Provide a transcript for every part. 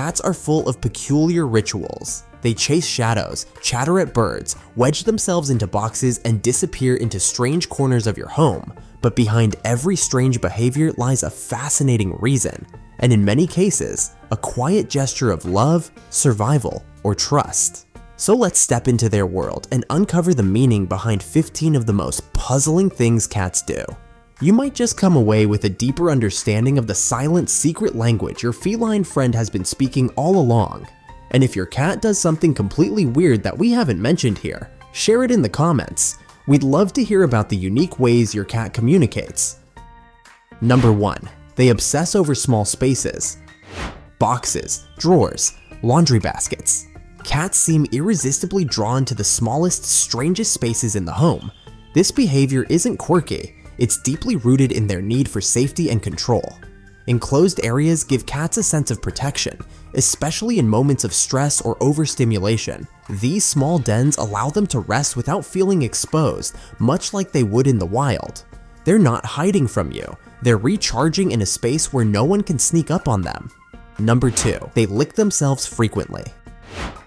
Cats are full of peculiar rituals. They chase shadows, chatter at birds, wedge themselves into boxes, and disappear into strange corners of your home. But behind every strange behavior lies a fascinating reason, and in many cases, a quiet gesture of love, survival, or trust. So let's step into their world and uncover the meaning behind 15 of the most puzzling things cats do. You might just come away with a deeper understanding of the silent secret language your feline friend has been speaking all along. And if your cat does something completely weird that we haven't mentioned here, share it in the comments. We'd love to hear about the unique ways your cat communicates. Number 1. They obsess over small spaces. Boxes, drawers, laundry baskets. Cats seem irresistibly drawn to the smallest, strangest spaces in the home. This behavior isn't quirky, it's deeply rooted in their need for safety and control. Enclosed areas give cats a sense of protection, especially in moments of stress or overstimulation. These small dens allow them to rest without feeling exposed, much like they would in the wild. They're not hiding from you, they're recharging in a space where no one can sneak up on them. Number 2. They lick themselves frequently.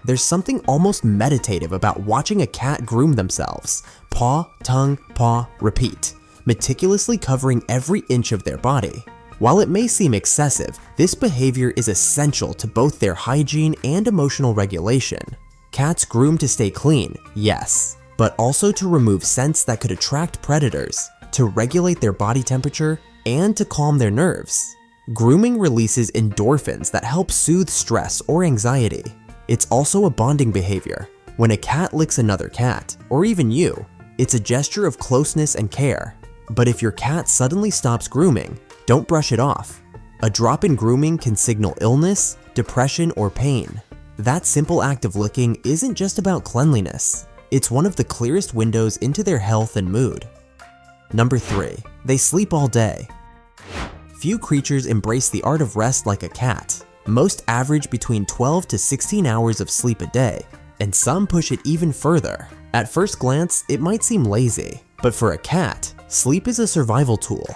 There's something almost meditative about watching a cat groom themselves. Paw, tongue, paw, repeat, meticulously covering every inch of their body. While it may seem excessive, this behavior is essential to both their hygiene and emotional regulation. Cats groom to stay clean, yes, but also to remove scents that could attract predators, to regulate their body temperature, and to calm their nerves. Grooming releases endorphins that help soothe stress or anxiety. It's also a bonding behavior. When a cat licks another cat, or even you, it's a gesture of closeness and care. But if your cat suddenly stops grooming, don't brush it off. A drop in grooming can signal illness, depression, or pain. That simple act of licking isn't just about cleanliness. It's one of the clearest windows into their health and mood. Number 3. They sleep all day. Few creatures embrace the art of rest like a cat. Most average between 12 to 16 hours of sleep a day, and some push it even further. At first glance, it might seem lazy, but for a cat, sleep is a survival tool.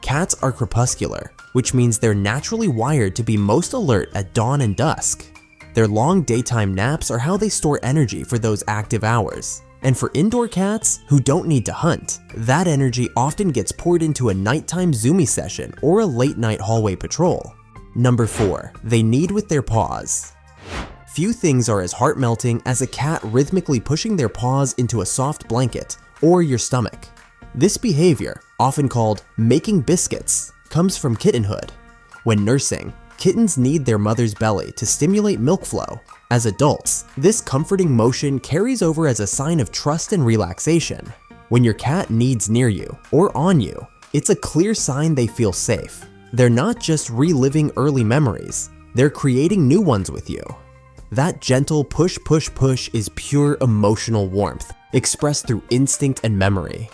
Cats are crepuscular, which means they're naturally wired to be most alert at dawn and dusk. Their long daytime naps are how they store energy for those active hours. And for indoor cats who don't need to hunt, that energy often gets poured into a nighttime zoomy session or a late night hallway patrol. Number 4. They knead with their paws. Few things are as heart-melting as a cat rhythmically pushing their paws into a soft blanket or your stomach. This behavior, often called making biscuits, comes from kittenhood. When nursing, kittens knead their mother's belly to stimulate milk flow. As adults, this comforting motion carries over as a sign of trust and relaxation. When your cat kneads near you or on you, it's a clear sign they feel safe. They're not just reliving early memories, they're creating new ones with you. That gentle push push push is pure emotional warmth, expressed through instinct and memory.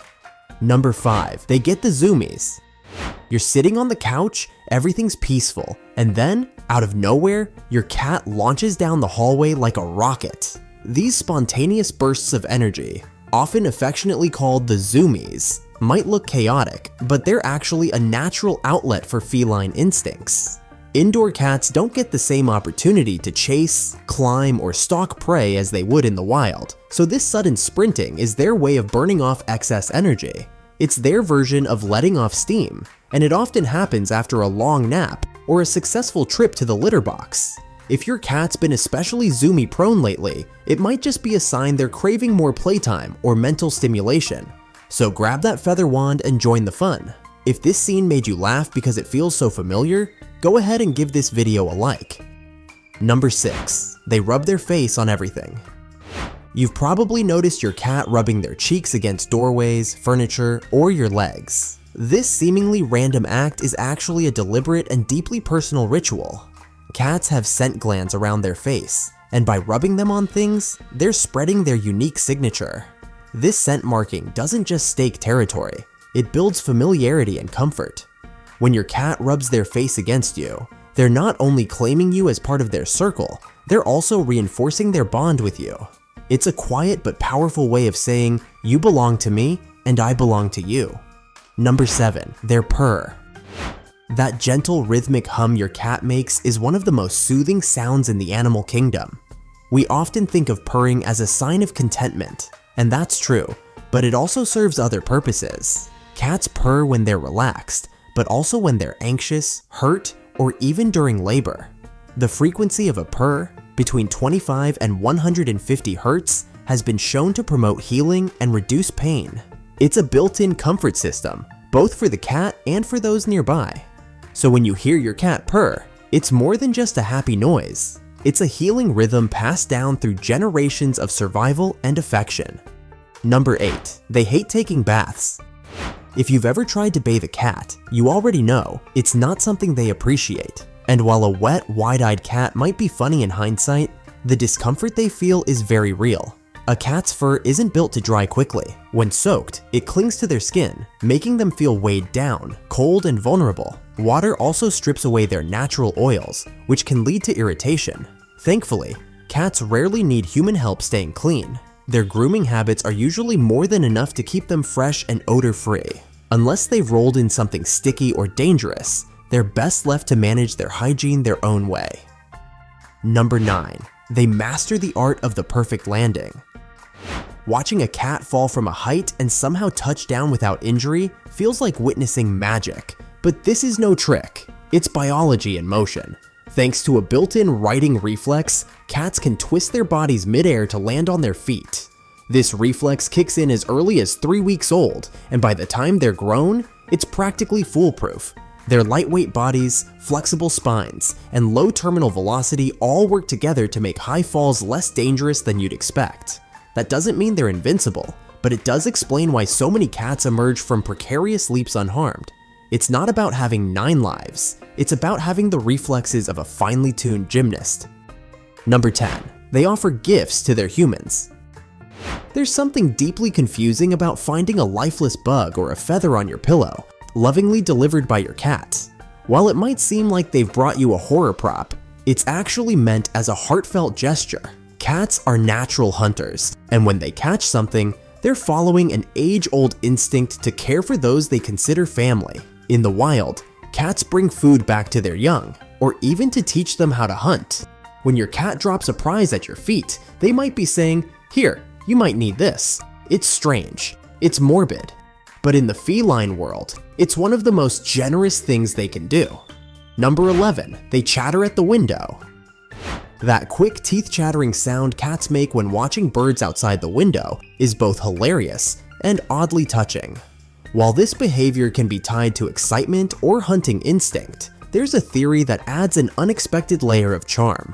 Number 5. They get the zoomies. You're sitting on the couch, everything's peaceful, and then, out of nowhere, your cat launches down the hallway like a rocket. These spontaneous bursts of energy, often affectionately called the zoomies, might look chaotic, but they're actually a natural outlet for feline instincts. Indoor cats don't get the same opportunity to chase, climb, or stalk prey as they would in the wild, so this sudden sprinting is their way of burning off excess energy. It's their version of letting off steam, and it often happens after a long nap or a successful trip to the litter box. If your cat's been especially zoomy prone lately, it might just be a sign they're craving more playtime or mental stimulation. So grab that feather wand and join the fun. If this scene made you laugh because it feels so familiar, go ahead and give this video a like. Number 6. They rub their face on everything. You've probably noticed your cat rubbing their cheeks against doorways, furniture, or your legs. This seemingly random act is actually a deliberate and deeply personal ritual. Cats have scent glands around their face, and by rubbing them on things, they're spreading their unique signature. This scent marking doesn't just stake territory, it builds familiarity and comfort. When your cat rubs their face against you, they're not only claiming you as part of their circle, they're also reinforcing their bond with you. It's a quiet but powerful way of saying, you belong to me and I belong to you. Number 7. Their purr. That gentle rhythmic hum your cat makes is one of the most soothing sounds in the animal kingdom. We often think of purring as a sign of contentment, and that's true, but it also serves other purposes. Cats purr when they're relaxed, but also when they're anxious, hurt, or even during labor. The frequency of a purr, between 25 and 150 hertz, has been shown to promote healing and reduce pain. It's a built-in comfort system, both for the cat and for those nearby. So when you hear your cat purr, it's more than just a happy noise. It's a healing rhythm passed down through generations of survival and affection. Number 8. They hate taking baths. If you've ever tried to bathe a cat, you already know it's not something they appreciate. And while a wet, wide-eyed cat might be funny in hindsight, the discomfort they feel is very real. A cat's fur isn't built to dry quickly. When soaked, it clings to their skin, making them feel weighed down, cold, and vulnerable. Water also strips away their natural oils, which can lead to irritation. Thankfully, cats rarely need human help staying clean. Their grooming habits are usually more than enough to keep them fresh and odor-free. Unless they've rolled in something sticky or dangerous, they're best left to manage their hygiene their own way. Number 9. They master the art of the perfect landing. Watching a cat fall from a height and somehow touch down without injury feels like witnessing magic, but this is no trick. It's biology in motion. Thanks to a built-in righting reflex, cats can twist their bodies midair to land on their feet. This reflex kicks in as early as 3 weeks old, and by the time they're grown, it's practically foolproof. Their lightweight bodies, flexible spines, and low terminal velocity all work together to make high falls less dangerous than you'd expect. That doesn't mean they're invincible, but it does explain why so many cats emerge from precarious leaps unharmed. It's not about having 9 lives, it's about having the reflexes of a finely tuned gymnast. Number 10. They offer gifts to their humans. There's something deeply confusing about finding a lifeless bug or a feather on your pillow, lovingly delivered by your cat. While it might seem like they've brought you a horror prop, it's actually meant as a heartfelt gesture. Cats are natural hunters, and when they catch something, they're following an age-old instinct to care for those they consider family. In the wild, cats bring food back to their young, or even to teach them how to hunt. When your cat drops a prize at your feet, they might be saying, "Here, you might need this." It's strange. It's morbid. But in the feline world, it's one of the most generous things they can do. Number 11. They chatter at the window. That quick teeth-chattering sound cats make when watching birds outside the window is both hilarious and oddly touching. While this behavior can be tied to excitement or hunting instinct, there's a theory that adds an unexpected layer of charm.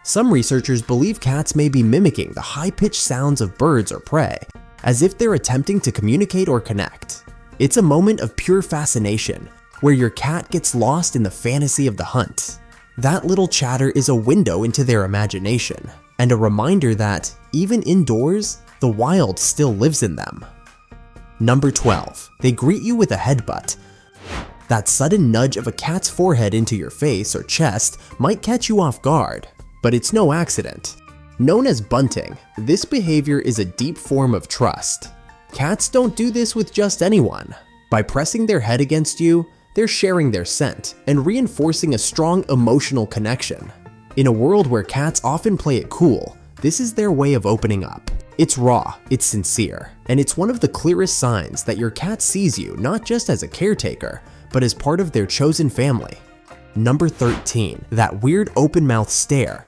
Some researchers believe cats may be mimicking the high-pitched sounds of birds or prey, as if they're attempting to communicate or connect. It's a moment of pure fascination, where your cat gets lost in the fantasy of the hunt. That little chatter is a window into their imagination, and a reminder that, even indoors, the wild still lives in them. Number 12. They greet you with a headbutt. That sudden nudge of a cat's forehead into your face or chest might catch you off guard, but it's no accident. Known as bunting, this behavior is a deep form of trust. Cats don't do this with just anyone. By pressing their head against you, they're sharing their scent and reinforcing a strong emotional connection. In a world where cats often play it cool, this is their way of opening up. It's raw, it's sincere, and it's one of the clearest signs that your cat sees you not just as a caretaker, but as part of their chosen family. Number 13. That weird open-mouth stare.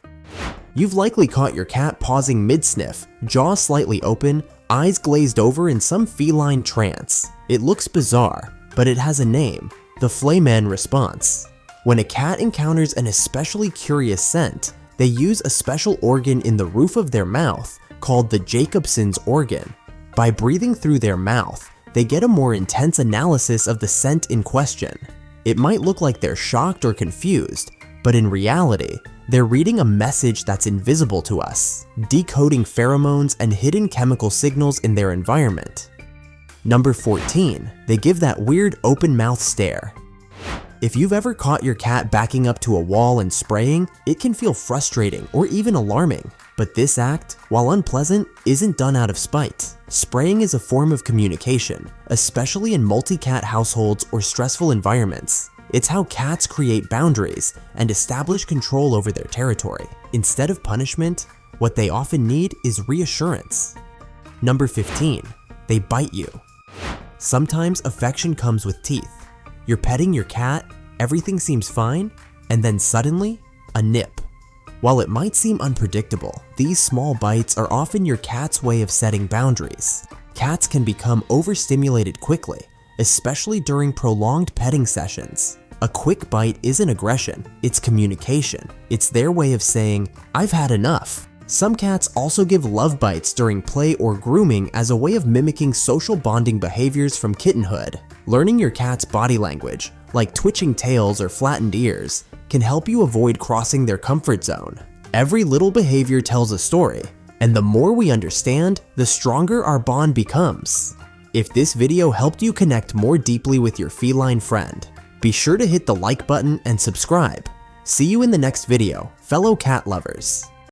You've likely caught your cat pausing mid-sniff, jaw slightly open, eyes glazed over in some feline trance. It looks bizarre, but it has a name: the feline response. When a cat encounters an especially curious scent, they use a special organ in the roof of their mouth called the Jacobson's organ. By breathing through their mouth, they get a more intense analysis of the scent in question. It might look like they're shocked or confused, but in reality, they're reading a message that's invisible to us, decoding pheromones and hidden chemical signals in their environment. Number 14. They give that weird open mouth stare. If you've ever caught your cat backing up to a wall and spraying, it can feel frustrating or even alarming. But this act, while unpleasant, isn't done out of spite. Spraying is a form of communication, especially in multi-cat households or stressful environments. It's how cats create boundaries and establish control over their territory. Instead of punishment, what they often need is reassurance. Number 15, they bite you. Sometimes affection comes with teeth. You're petting your cat, everything seems fine, and then suddenly, a nip. While it might seem unpredictable, these small bites are often your cat's way of setting boundaries. Cats can become overstimulated quickly, especially during prolonged petting sessions. A quick bite isn't aggression, it's communication. It's their way of saying, "I've had enough." Some cats also give love bites during play or grooming as a way of mimicking social bonding behaviors from kittenhood. Learning your cat's body language, like twitching tails or flattened ears, can help you avoid crossing their comfort zone. Every little behavior tells a story, and the more we understand, the stronger our bond becomes. If this video helped you connect more deeply with your feline friend, be sure to hit the like button and subscribe. See you in the next video, fellow cat lovers.